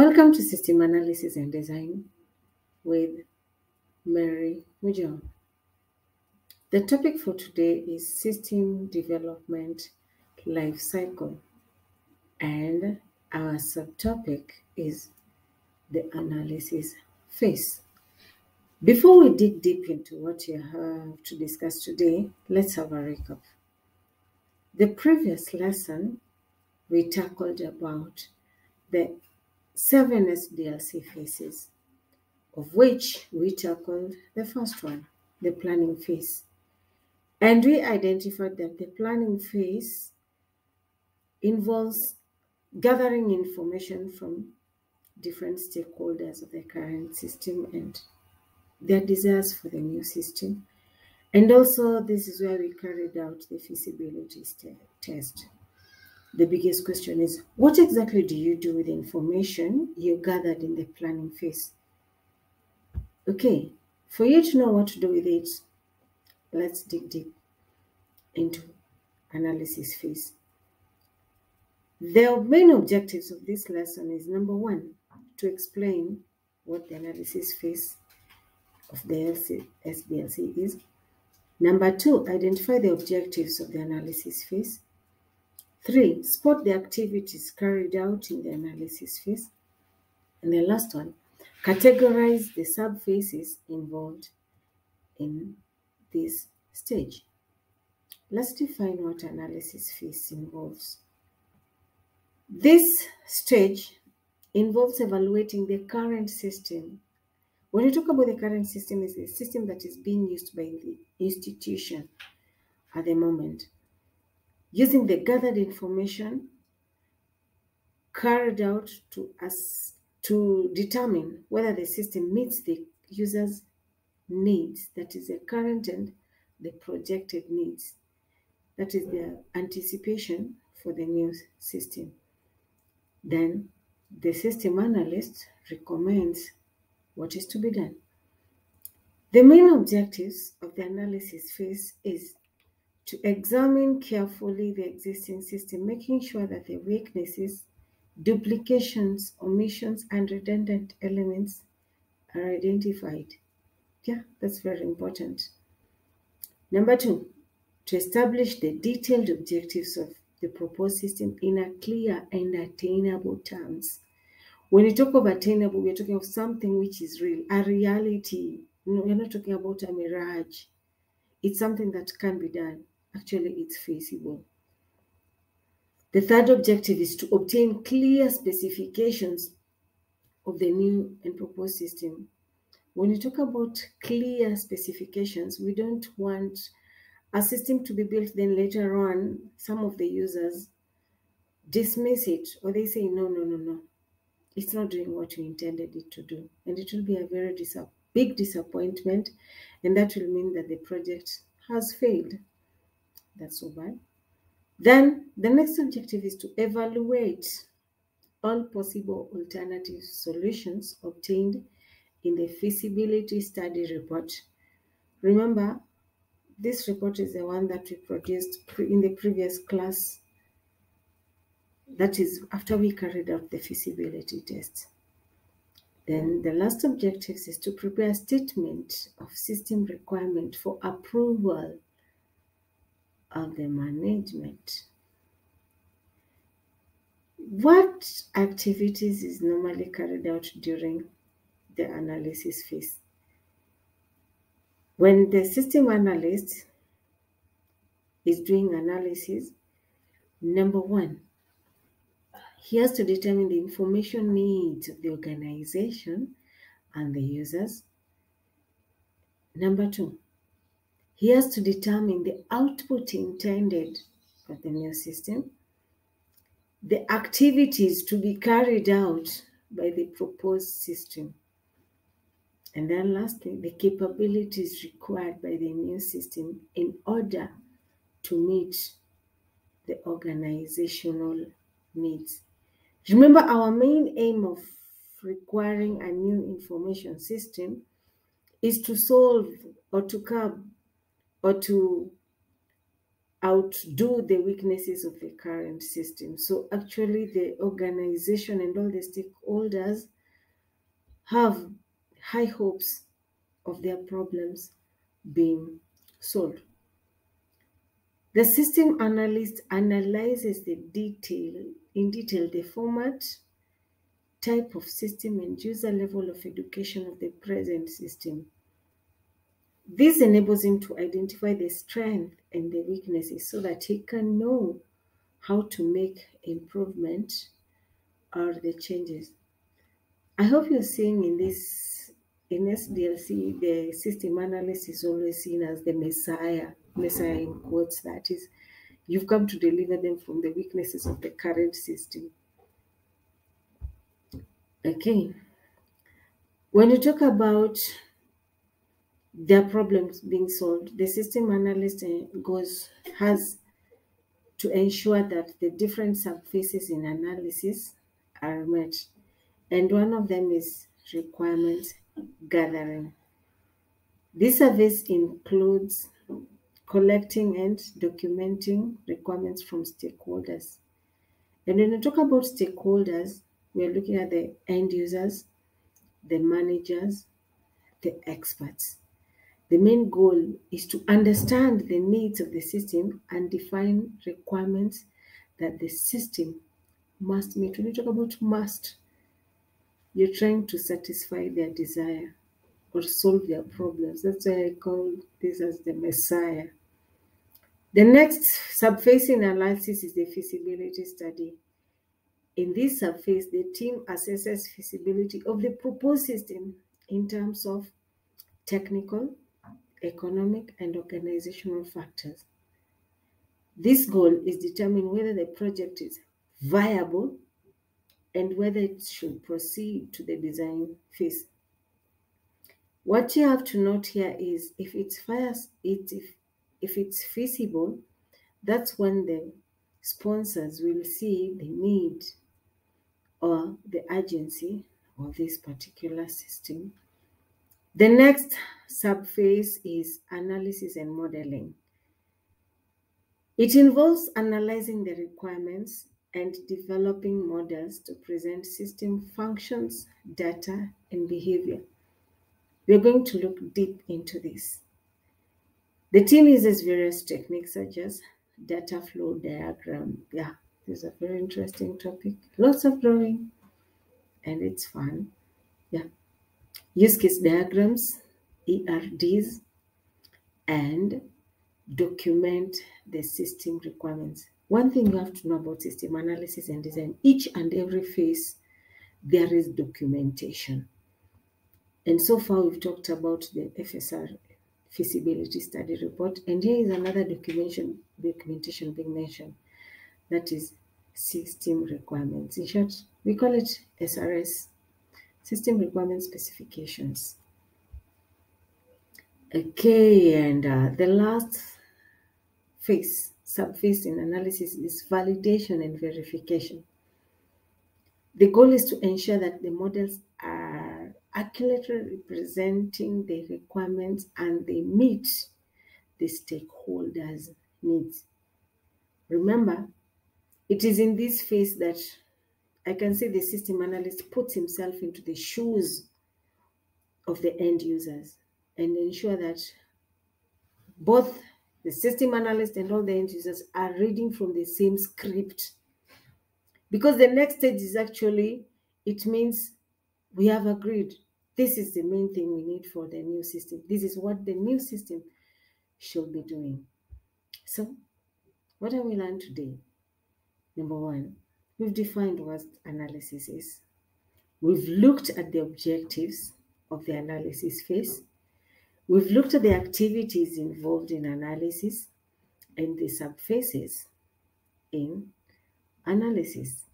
Welcome to System Analysis and Design with Mary Mujo. The topic for today is System Development Life Cycle, and our subtopic is the analysis phase. Before we dig deep into what you have to discuss today, let's have a recap. The previous lesson, we tackled about the 7 SDLC phases, of which we tackled the first one, the planning phase. And we identified that the planning phase involves gathering information from different stakeholders of the current system and their desires for the new system. And also, this is where we carried out the feasibility test. The biggest question is, what exactly do you do with the information you gathered in the planning phase? Okay, for you to know what to do with it, let's dig deep into analysis phase. The main objectives of this lesson is, number one, to explain what the analysis phase of the SDLC is. Number two, identify the objectives of the analysis phase. 3, spot the activities carried out in the analysis phase. And the last one, categorize the sub-phases involved in this stage. Let's define what analysis phase involves. This stage involves evaluating the current system. When you talk about the current system, it's the system that is being used by the institution at the moment. Using the gathered information carried out to determine whether the system meets the user's needs, that is the current and the projected needs. That is the anticipation for the new system. Then the system analyst recommends what is to be done. The main objectives of the analysis phase is to examine carefully the existing system, making sure that the weaknesses, duplications, omissions, and redundant elements are identified. Yeah, that's very important. Number 2, to establish the detailed objectives of the proposed system in a clear and attainable terms. When you talk of attainable, we're talking of something which is real, a reality. No, we're not talking about a mirage. It's something that can be done. Actually, it's feasible. The third objective is to obtain clear specifications of the new and proposed system. When you talk about clear specifications, we don't want a system to be built, then later on, some of the users dismiss it, or they say, no, it's not doing what you intended it to do. And it will be a very big disappointment, and that will mean that the project has failed. That's so bad. Then the next objective is to evaluate all possible alternative solutions obtained in the feasibility study report. Remember, this report is the one that we produced in the previous class. That is after we carried out the feasibility test. Then the last objective is to prepare a statement of system requirement for approval of the management. What activities is normally carried out during the analysis phase? When the system analyst is doing analysis, number 1, he has to determine the information needs of the organization and the users. Number 2, he has to determine the output intended for the new system, the activities to be carried out by the proposed system, and then lastly, the capabilities required by the new system in order to meet the organizational needs. Remember, our main aim of requiring a new information system is to solve or to curb or to outdo the weaknesses of the current system. So actually the organization and all the stakeholders have high hopes of their problems being solved. The system analyst analyzes in detail the format, type of system, and user level of education of the present system. This enables him to identify the strength and the weaknesses so that he can know how to make improvement or the changes. I hope you're seeing in SDLC, the system analyst is always seen as the messiah in quotes, that is, you've come to deliver them from the weaknesses of the current system. Okay. When you talk about their problems being solved, the system analyst has to ensure that the different subphases in analysis are met. And one of them is requirement gathering. This service includes collecting and documenting requirements from stakeholders. And when we talk about stakeholders, we are looking at the end users, the managers, the experts. The main goal is to understand the needs of the system and define requirements that the system must meet. When you talk about must, you're trying to satisfy their desire or solve their problems. That's why I call this as the messiah. The next subphase in analysis is the feasibility study. In this subphase, the team assesses feasibility of the proposed system in terms of technical, economic, and organizational factors. This goal is determine whether the project is viable and whether it should proceed to the design phase. What you have to note here is if it's feasible, that's when the sponsors will see the need or the urgency of this particular system. The next subphase is analysis and modeling. It involves analyzing the requirements and developing models to present system functions, data, and behavior. We're going to look deep into this. The team uses various techniques such as data flow diagram. Yeah, this is a very interesting topic. Lots of drawing, and it's fun. Yeah. Use case diagrams, ERDs, and document the system requirements. One thing you have to know about system analysis and design, each and every phase, there is documentation. And so far, we've talked about the FSR feasibility study report. And here is another documentation being mentioned. That is system requirements. In short, we call it SRS, system requirement specifications. Okay, and the last phase, subphase in analysis is validation and verification. The goal is to ensure that the models are accurately representing the requirements and they meet the stakeholders' needs. Remember, it is in this phase that I can say the system analyst puts himself into the shoes of the end users and ensure that both the system analyst and all the end users are reading from the same script. Because the next stage is actually, it means we have agreed. This is the main thing we need for the new system. This is what the new system should be doing. So, what have we learned today? Number one, we've defined what analysis is. We've looked at the objectives of the analysis phase. We've looked at the activities involved in analysis and the subphases in analysis.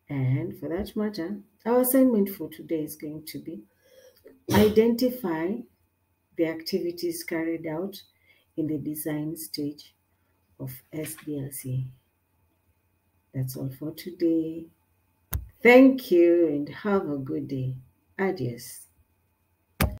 And for that matter, our assignment for today is going to be identify the activities carried out in the design stage of SDLC. That's all for today. Thank you and have a good day. Adios.